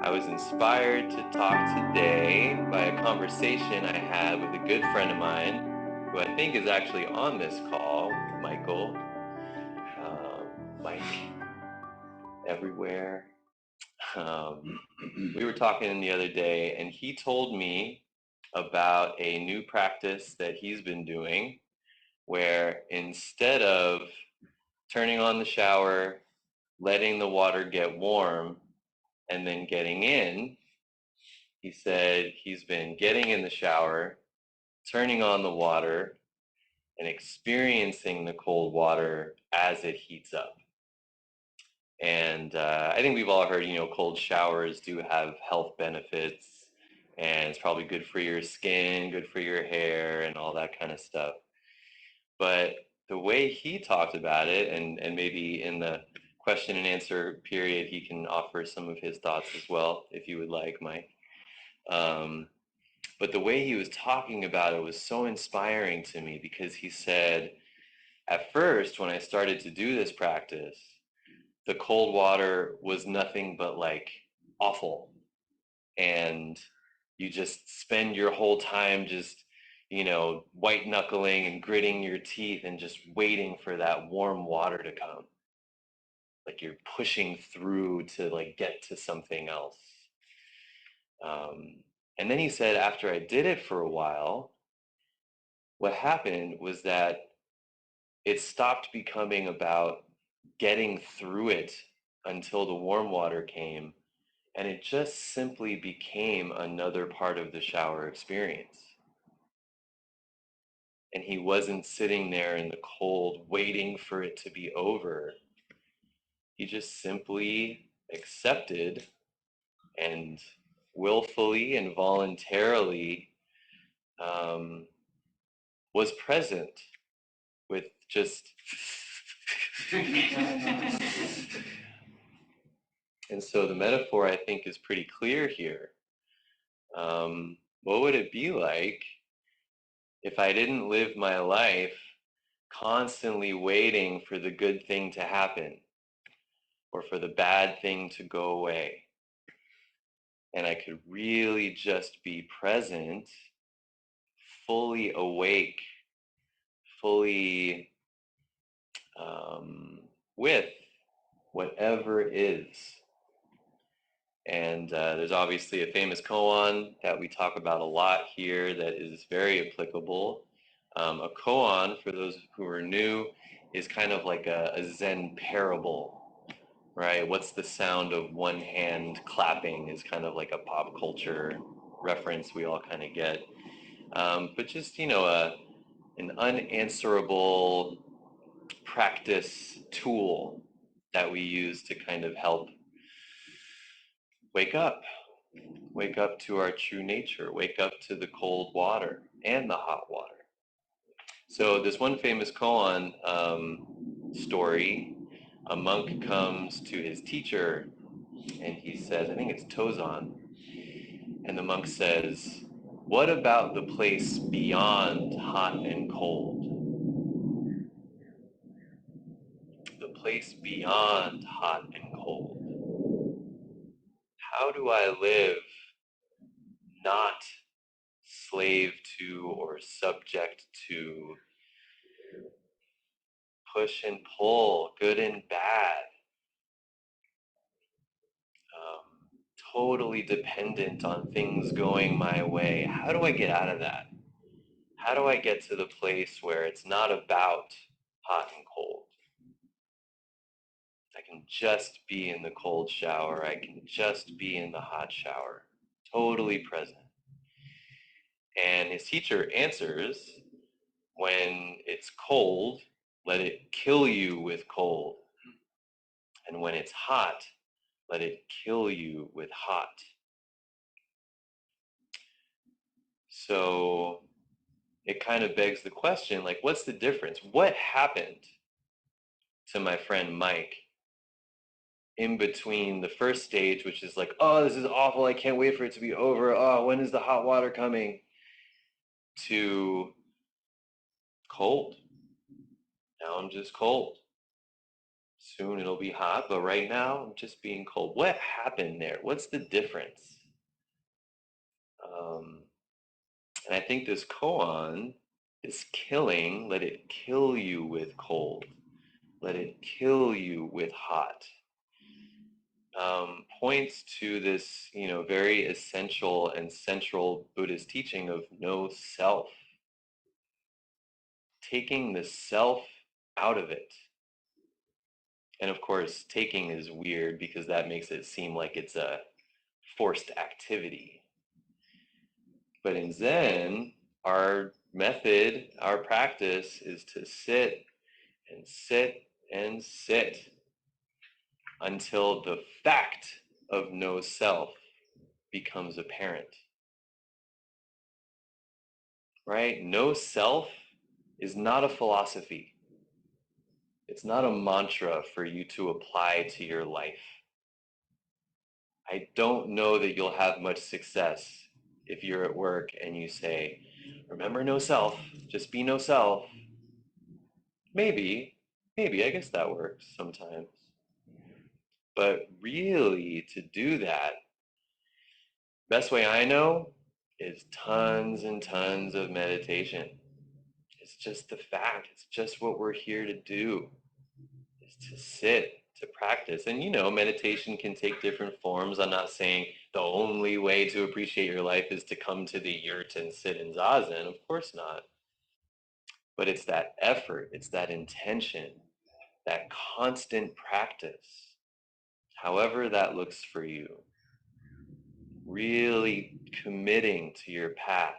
I was inspired to talk today by a conversation I had with a good friend of mine, who I think is actually on this call, Michael, Mike, everywhere. We were talking the other day, and he told me about a new practice that he's been doing where instead of turning on the shower, letting the water get warm, and then getting in, he said he's been getting in the shower, turning on the water, and experiencing the cold water as it heats up. And I think we've all heard, cold showers do have health benefits, and it's probably good for your skin, good for your hair, and all that kind of stuff. But the way he talked about it, and maybe in the question and answer period, he can offer some of his thoughts as well, if you would like, Mike. But the way he was talking about it was so inspiring to me because he said, at first, when I started to do this practice, the cold water was nothing but like awful. And you just spend your whole time just, white knuckling and gritting your teeth and just waiting for that warm water to come. Like you're pushing through to like get to something else. And then he said, after I did it for a while, what happened was that it stopped becoming about getting through it until the warm water came, and it just simply became another part of the shower experience. And he wasn't sitting there in the cold waiting for it to be over. He just simply accepted and willfully and voluntarily was present with just and so the metaphor I think is pretty clear here. What would it be like if I didn't live my life constantly waiting for the good thing to happen or for the bad thing to go away? And I could really just be present, fully awake, fully with whatever is. And there's obviously a famous koan that we talk about a lot here that is very applicable. A koan, for those who are new, is kind of like a Zen parable, right? What's the sound of one hand clapping is kind of like a pop culture reference we all kind of get. But just, an unanswerable practice tool that we use to kind of help wake up to our true nature, wake up to the cold water and the hot water. So this one famous koan story, a monk comes to his teacher and he says, I think it's Tozan, and the monk says, what about the place beyond hot and cold? The place beyond hot and cold. How do I live not slave to or subject to push and pull, good and bad, totally dependent on things going my way? How do I get out of that? How do I get to the place where it's not about hot and cold? I can just be in the cold shower. I can just be in the hot shower, totally present. And his teacher answers, when it's cold, let it kill you with cold. And when it's hot, let it kill you with hot. So it kind of begs the question, like, what's the difference? What happened to my friend Mike in between the first stage, which is like, oh, this is awful, I can't wait for it to be over, oh, when is the hot water coming, to cold? Now I'm just cold. Soon it'll be hot, but right now I'm just being cold. What happened there? What's the difference? Um, and I think this koan is killing, let it kill you with cold. Let it kill you with hot. Points to this, very essential and central Buddhist teaching of no self, taking the self out of it. And of course, taking is weird because that makes it seem like it's a forced activity. But in Zen, our method, our practice is to sit and sit and sit until the fact of no self becomes apparent. Right? No self is not a philosophy. It's not a mantra for you to apply to your life. I don't know that you'll have much success if you're at work and you say, remember no self, just be no self. Maybe, I guess that works sometimes. But really, to do that, best way I know is tons and tons of meditation. It's just the fact, it's just what we're here to do, is to sit, to practice. And meditation can take different forms. I'm not saying the only way to appreciate your life is to come to the yurt and sit in zazen. Of course not. But it's that effort, it's that intention, that constant practice, however that looks for you, really committing to your path.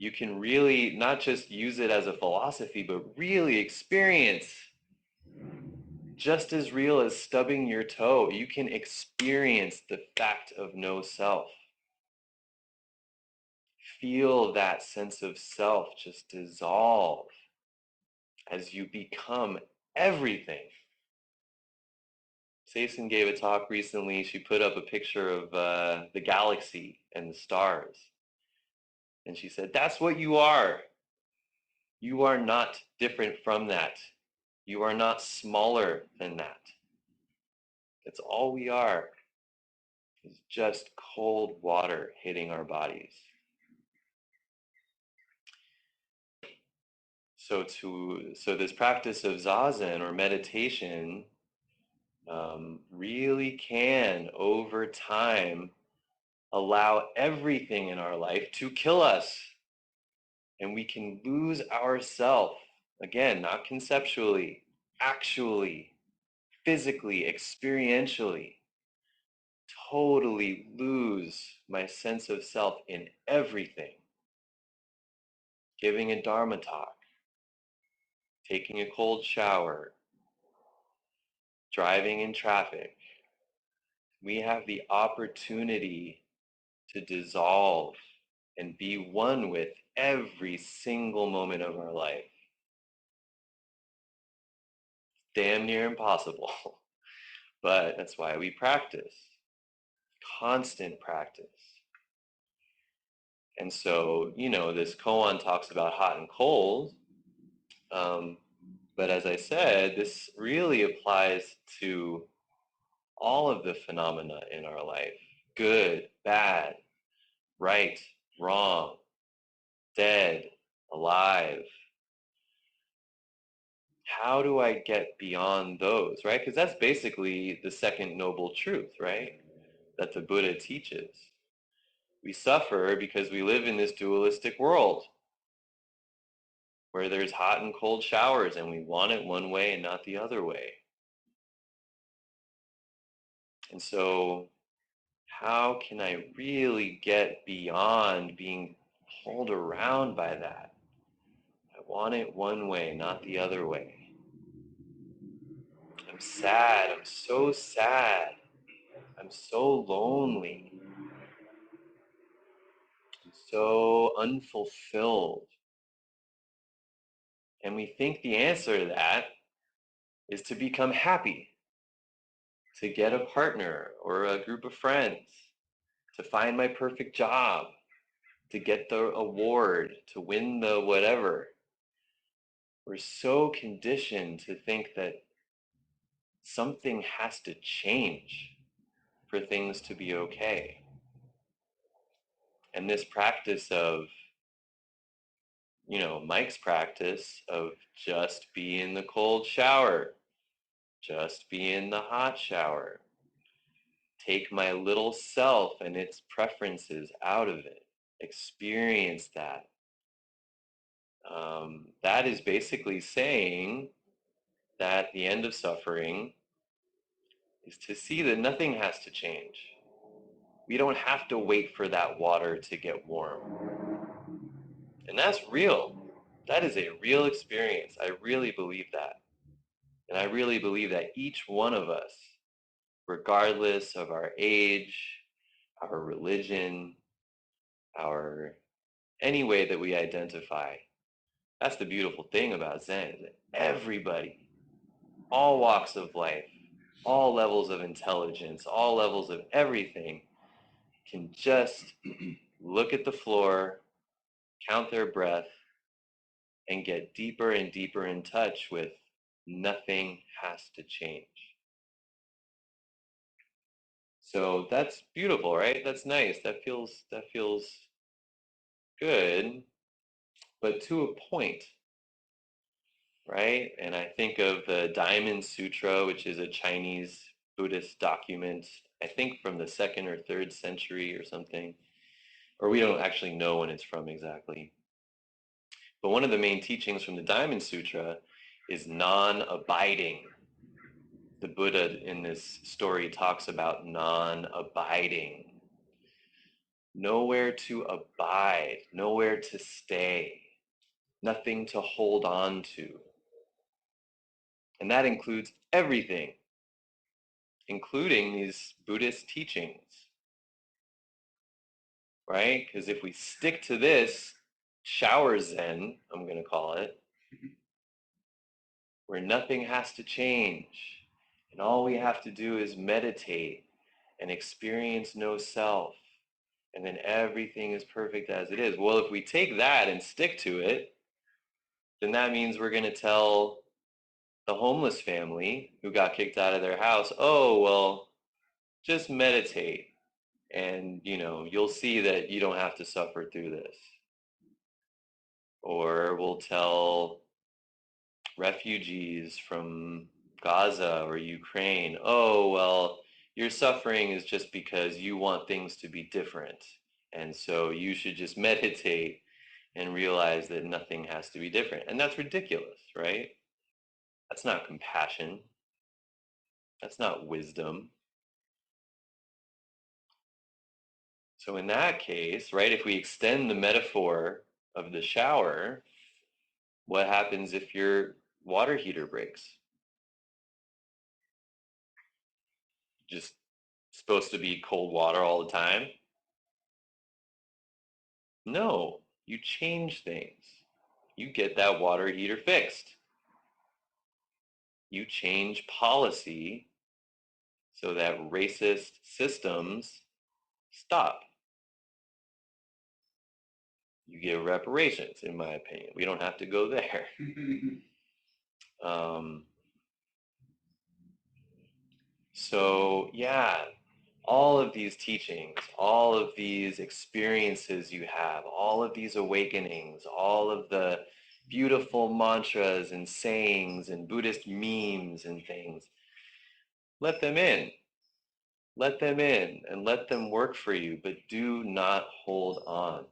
You can really not just use it as a philosophy, but really experience, just as real as stubbing your toe, you can experience the fact of no self. Feel that sense of self just dissolve as you become everything. Sason gave a talk recently. She put up a picture of the galaxy and the stars. And she said, that's what you are. You are not different from that. You are not smaller than that. That's all we are, is just cold water hitting our bodies. So this practice of zazen or meditation really can, over time, allow everything in our life to kill us. And we can lose ourself, again, not conceptually, actually, physically, experientially, totally lose my sense of self in everything. Giving a Dharma talk, taking a cold shower, driving in traffic. We have the opportunity to dissolve and be one with every single moment of our life. Damn near impossible, but that's why we practice. Constant practice. And so, this koan talks about hot and cold, but as I said, this really applies to all of the phenomena in our life. Good, bad, right, wrong, dead, alive. How do I get beyond those, right? Because that's basically the second noble truth, right? That the Buddha teaches. We suffer because we live in this dualistic world where there's hot and cold showers and we want it one way and not the other way. And so how can I really get beyond being pulled around by that? I want it one way, not the other way. I'm sad. I'm so sad. I'm so lonely. I'm so unfulfilled. And we think the answer to that is to become happy, to get a partner or a group of friends, to find my perfect job, to get the award, to win the whatever. We're so conditioned to think that something has to change for things to be okay. And this practice of, Mike's practice of just be in the cold shower, just be in the hot shower, take my little self and its preferences out of it, experience that. That is basically saying that the end of suffering is to see that nothing has to change. We don't have to wait for that water to get warm. And that's real. That is a real experience. I really believe that. And I really believe that each one of us, regardless of our age, our religion, our any way that we identify, that's the beautiful thing about Zen. That everybody, all walks of life, all levels of intelligence, all levels of everything, can just look at the floor, count their breath, and get deeper and deeper in touch with nothing has to change. So that's beautiful, right? That's nice. That feels good, but to a point, right? And I think of the Diamond Sutra, which is a Chinese Buddhist document, I think from the 2nd or 3rd century or something, or we don't actually know when it's from exactly. But one of the main teachings from the Diamond Sutra is non-abiding. The Buddha in this story talks about non-abiding. Nowhere to abide, nowhere to stay, nothing to hold on to. And that includes everything, including these Buddhist teachings, right? Because if we stick to this shower Zen, I'm going to call it, where nothing has to change, and all we have to do is meditate and experience no self, and then everything is perfect as it is. Well, if we take that and stick to it, then that means we're going to tell the homeless family who got kicked out of their house, oh, well, just meditate and, you'll see that you don't have to suffer through this. Or we'll tell refugees from Gaza or Ukraine, oh, well, your suffering is just because you want things to be different. And so you should just meditate and realize that nothing has to be different. And that's ridiculous, right? That's not compassion. That's not wisdom. So in that case, right, if we extend the metaphor of the shower, what happens if your water heater breaks? Just supposed to be cold water all the time? No, you change things. You get that water heater fixed. You change policy so that racist systems stop. You give reparations, in my opinion. We don't have to go there. um, so, yeah, all of these teachings, all of these experiences you have, all of these awakenings, all of the beautiful mantras and sayings and Buddhist memes and things, let them in. Let them in and let them work for you, but do not hold on.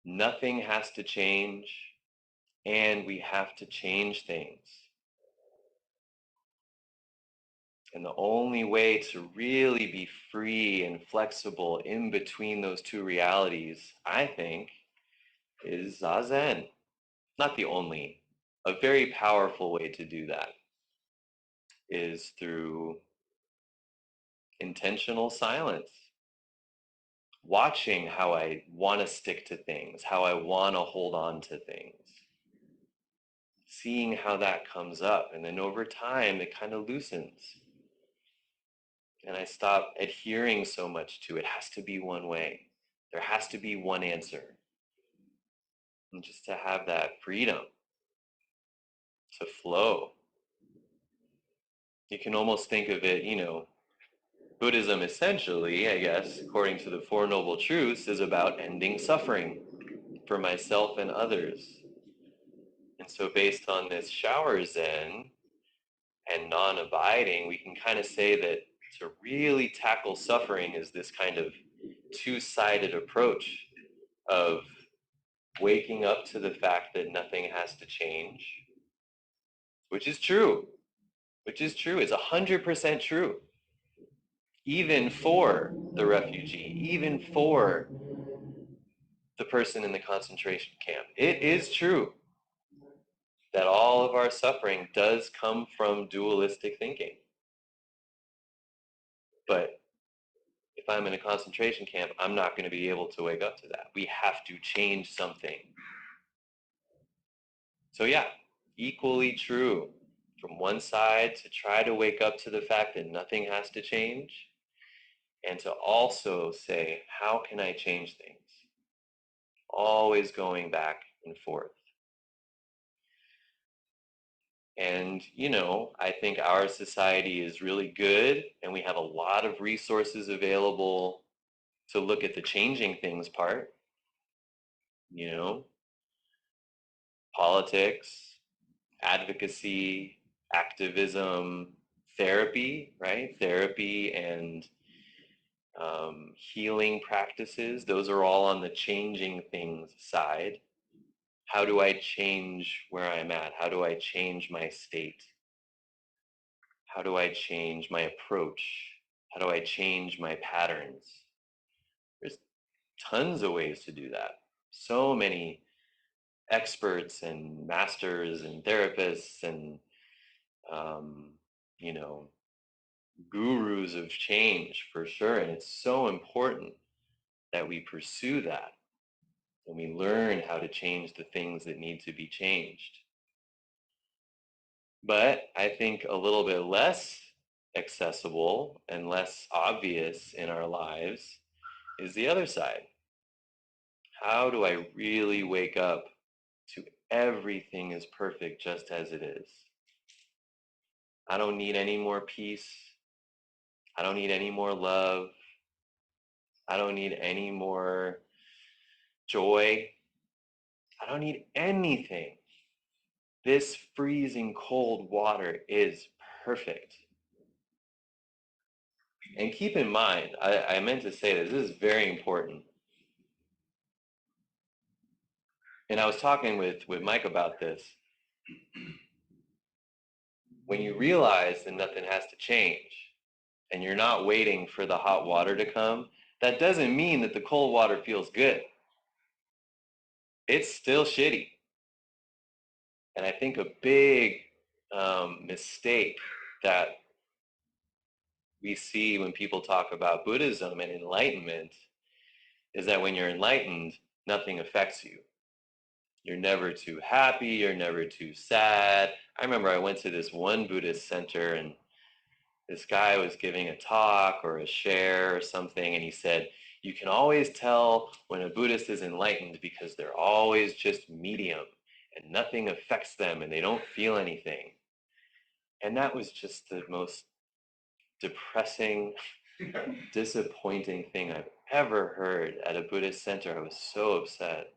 Nothing has to change, and we have to change things. And the only way to really be free and flexible in between those two realities, I think, is Zazen. Not the only. A very powerful way to do that is through intentional silence. Watching how I want to stick to things, how I want to hold on to things. Seeing how that comes up. And then over time, it kind of loosens. And I stop adhering so much to it has to be one way. There has to be one answer. and just to have that freedom to flow. You can almost think of it, Buddhism essentially, I guess, according to the Four Noble Truths, is about ending suffering for myself and others. And so based on this shower zen and non-abiding, we can kind of say that to really tackle suffering is this kind of two-sided approach of waking up to the fact that nothing has to change, which is true, It's 100% true, even for the refugee, even for the person in the concentration camp. It is true that all of our suffering does come from dualistic thinking. But if I'm in a concentration camp, I'm not going to be able to wake up to that. We have to change something. So yeah, equally true from one side to try to wake up to the fact that nothing has to change, and to also say, how can I change things? Always going back and forth. And, I think our society is really good and we have a lot of resources available to look at the changing things part, you know, politics, advocacy, activism, therapy, right? Therapy and healing practices, those are all on the changing things side. How do I change where I'm at? How do I change my state? How do I change my approach? How do I change my patterns? There's tons of ways to do that. So many experts and masters and therapists and, um, you know, gurus of change for sure. And it's so important that we pursue that and we learn how to change the things that need to be changed. But I think a little bit less accessible and less obvious in our lives is the other side. How do I really wake up to everything is perfect just as it is? I don't need any more peace. I don't need any more love. I don't need any more joy. I don't need anything. This freezing cold water is perfect. And keep in mind, I meant to say this is very important. And I was talking with Mike about this. When you realize that nothing has to change and you're not waiting for the hot water to come, that doesn't mean that the cold water feels good. It's still shitty. And I think a big mistake that we see when people talk about Buddhism and enlightenment is that when you're enlightened, nothing affects you. You're never too happy, you're never too sad. I remember I went to this one Buddhist center and this guy was giving a talk or a share or something, and he said, you can always tell when a Buddhist is enlightened because they're always just medium and nothing affects them and they don't feel anything. And that was just the most depressing, disappointing thing I've ever heard at a Buddhist center. I was so upset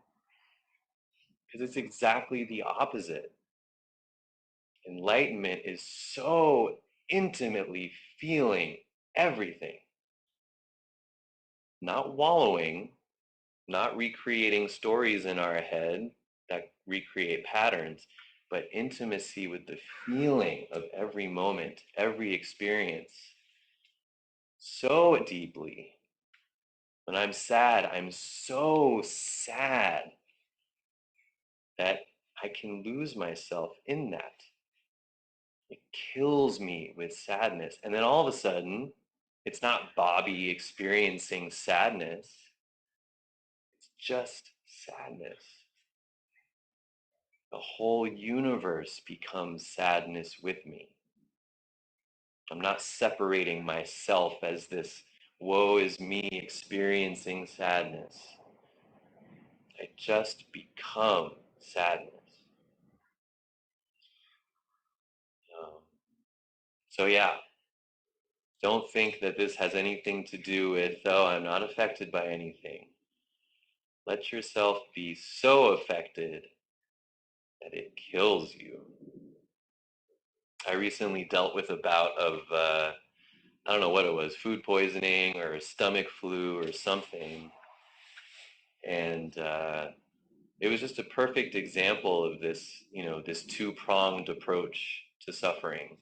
because it's exactly the opposite. Enlightenment is so intimately feeling everything, not wallowing, not recreating stories in our head that recreate patterns, but intimacy with the feeling of every moment, every experience so deeply. When I'm sad, I'm so sad that I can lose myself in that. It kills me with sadness. And then all of a sudden, it's not Bobby experiencing sadness. It's just sadness. The whole universe becomes sadness with me. I'm not separating myself as this woe is me experiencing sadness. I just become sadness. Um, so yeah, don't think that this has anything to do with, oh, I'm not affected by anything. Let yourself be so affected that it kills you. I recently dealt with a bout of, I don't know what it was, food poisoning or stomach flu or something. And it was just a perfect example of this, this two-pronged approach to suffering.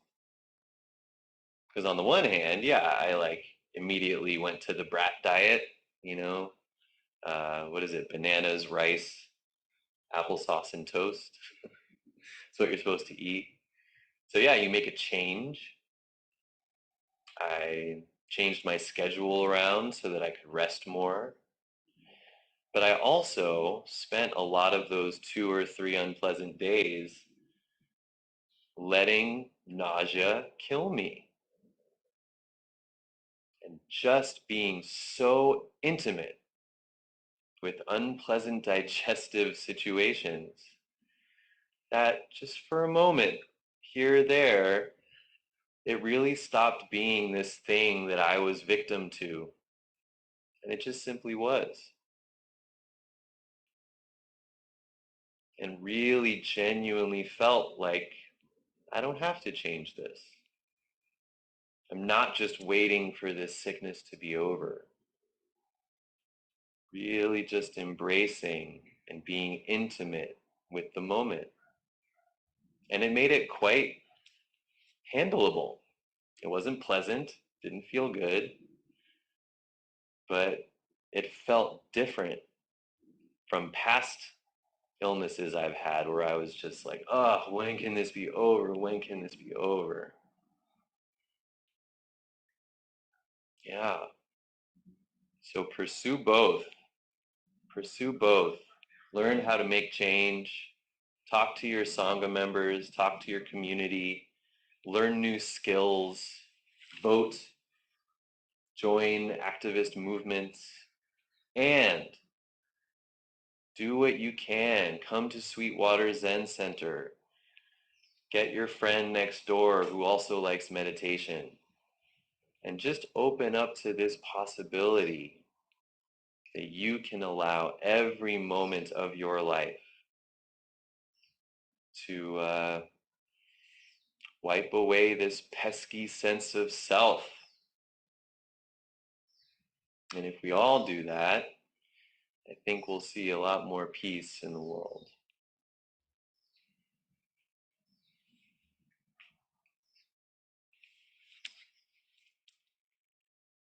Because on the one hand, yeah, I like immediately went to the brat diet, you know, what is it? Bananas, rice, applesauce, and toast. That's what you're supposed to eat. So yeah, you make a change. I changed my schedule around so that I could rest more. But I also spent a lot of those 2 or 3 unpleasant days letting nausea kill me and just being so intimate with unpleasant digestive situations that just for a moment, here or there, it really stopped being this thing that I was victim to. And it just simply was. And really genuinely felt like I don't have to change this. I'm not just waiting for this sickness to be over. Really just embracing and being intimate with the moment. And it made it quite handleable. It wasn't pleasant, didn't feel good, but it felt different from past illnesses I've had where I was just like, oh, when can this be over? When can this be over? Yeah. So pursue both. Pursue both. Learn how to make change. Talk to your Sangha members. Talk to your community. Learn new skills. Vote. Join activist movements. And do what you can. Come to Sweetwater Zen Center. Get your friend next door who also likes meditation. And just open up to this possibility that you can allow every moment of your life to wipe away this pesky sense of self. And if we all do that, I think we'll see a lot more peace in the world.